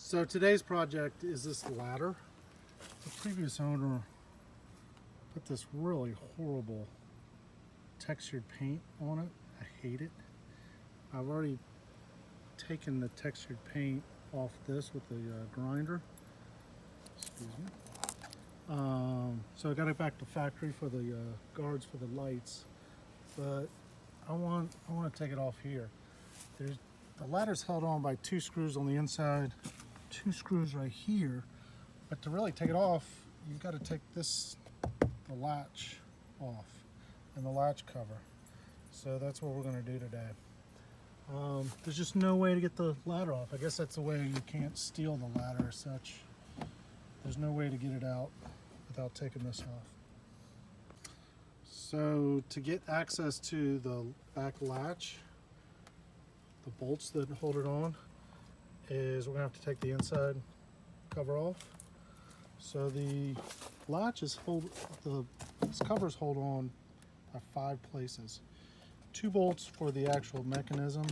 So today's project is this ladder. The previous owner put this really horrible textured paint on it. I hate it. I've already taken the textured paint off this with the grinder. Excuse me. So I got it back to factory for the guards for the lights, but I want to take it off here. The ladder's held on by 2 screws on the inside, 2 screws right here, but to really take it off, you've got to take the latch off and the latch cover. So that's what we're going to do today. There's just no way to get the ladder off. I guess that's the way you can't steal the ladder as such. There's no way to get it out without taking this off. So to get access to the back latch, the bolts that hold it on, is we're gonna have to take the inside cover off. So the latches these covers hold on by 5 places. 2 bolts for the actual mechanism,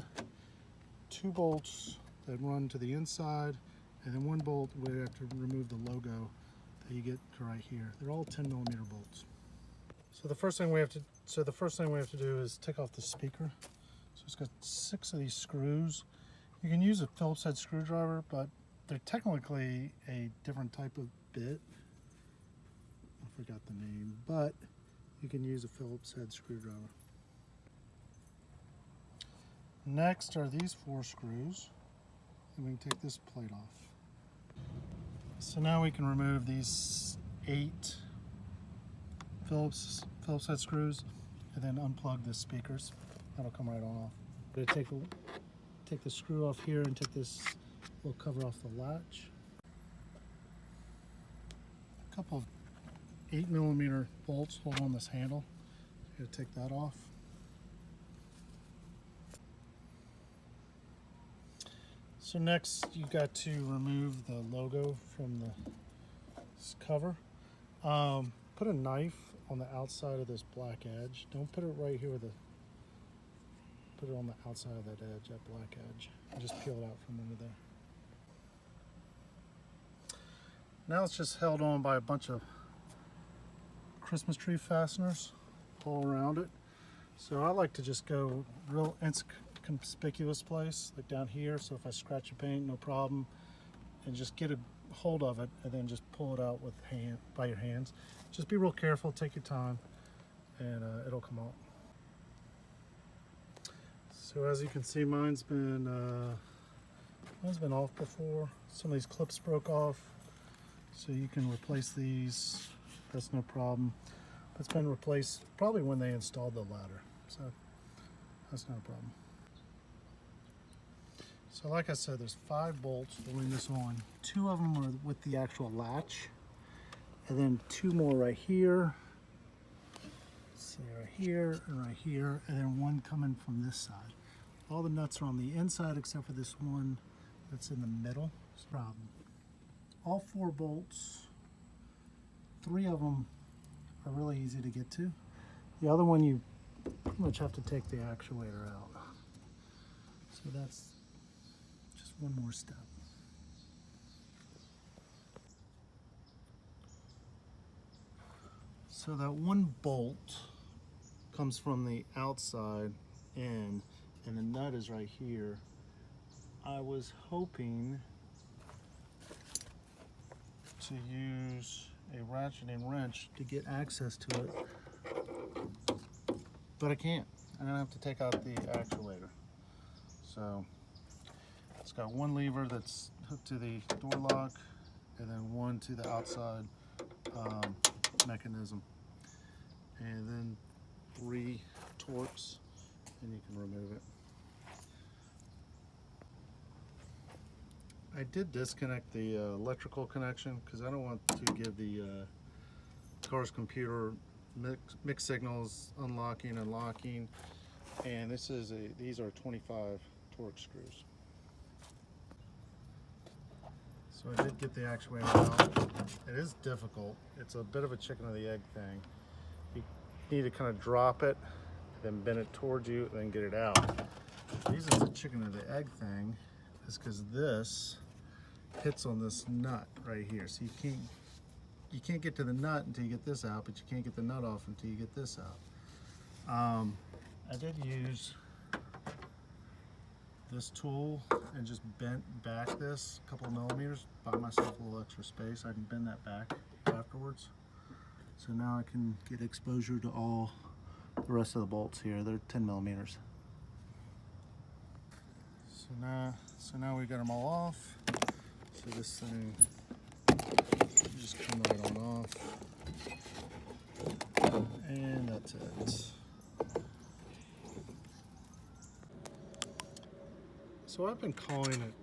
2 bolts that run to the inside, and then 1 bolt where you have to remove the logo that you get right here. They're all 10mm bolts. So the first thing we have to do is take off the speaker. So it's got 6 of these screws. You can use a Phillips head screwdriver, but they're technically a different type of bit. I forgot the name, but you can use a Phillips head screwdriver. Next are these 4 screws, and we can take this plate off. So now we can remove these 8 Phillips head screws and then unplug the speakers. That'll come right on off. I'm going to take the screw off here and take this little cover off the latch. A couple of 8mm bolts hold on this handle. I'm going to take that off. So next you've got to remove the logo from this cover. Put a knife on the outside of this black edge. Don't put it right here put it on the outside of that edge, that black edge. And just peel it out from under there. Now it's just held on by a bunch of Christmas tree fasteners all around it. So I like to just go real inconspicuous place, like down here, so if I scratch the paint, no problem, and just get a hold of it and then just pull it out by your hands. Just be real careful, take your time, and it'll come out. So as you can see, mine's been off before. Some of these clips broke off, so you can replace these. That's no problem. It's been replaced probably when they installed the ladder, so that's not a problem. So like I said, there's 5 bolts holding this on. 2 of them are with the actual latch, and then 2 more right here. Let's see, right here and right here, and then 1 coming from this side. All the nuts are on the inside except for this one that's in the middle. It's a problem. All 4 bolts, 3 of them are really easy to get to. The other one you pretty much have to take the actuator out. So that's just one more step. So that 1 bolt comes from the outside in, and the nut is right here. I was hoping to use a ratcheting wrench to get access to it, but I can't. I'm gonna have to take out the actuator. So it's got 1 lever that's hooked to the door lock, and then 1 to the outside mechanism, and then 3 Torx, and you can remove it. I did disconnect the electrical connection because I don't want to give the car's computer mixed signals unlocking and locking, and these are 25 Torx screws. So I did get the actuator out. It is difficult. It's a bit of a chicken or the egg thing. You need to kind of drop it, then bend it towards you, and then get it out. The reason it's a chicken or the egg thing is because this hits on this nut right here. So you can't get to the nut until you get this out, but you can't get the nut off until you get this out. I did use this tool and just bent back this a couple of millimeters, buy myself a little extra space. I can bend that back afterwards. So now I can get exposure to all the rest of the bolts here. They're 10 millimeters. So now we got them all off. So this thing just come right on off. And that's it. So I've been calling it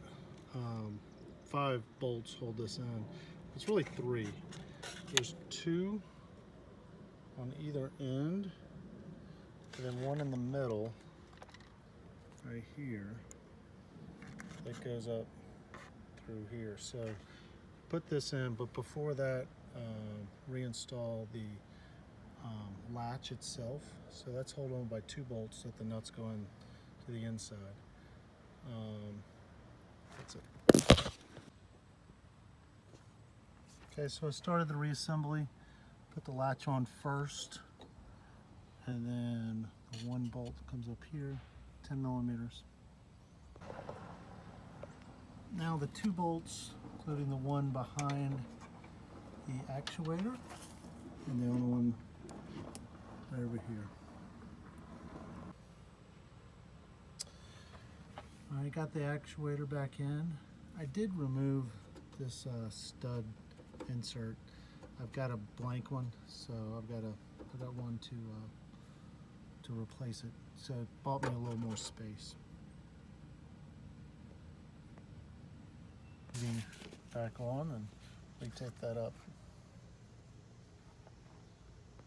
5 bolts hold this in. It's really 3. There's 2 on either end, and then 1 in the middle, right here, that goes up through here. So put this in, but before that, reinstall the latch itself. So that's held on by 2 bolts that the nuts go in to the inside. That's it. Okay, so I started the reassembly. Put the latch on first, and then the 1 bolt comes up here, 10 millimeters. Now the 2 bolts, including the one behind the actuator, and the other one right over here. I got the actuator back in. I did remove this stud insert. I've got a blank one, so I've got one to replace it. So it bought me a little more space. Getting back on, and we take that up.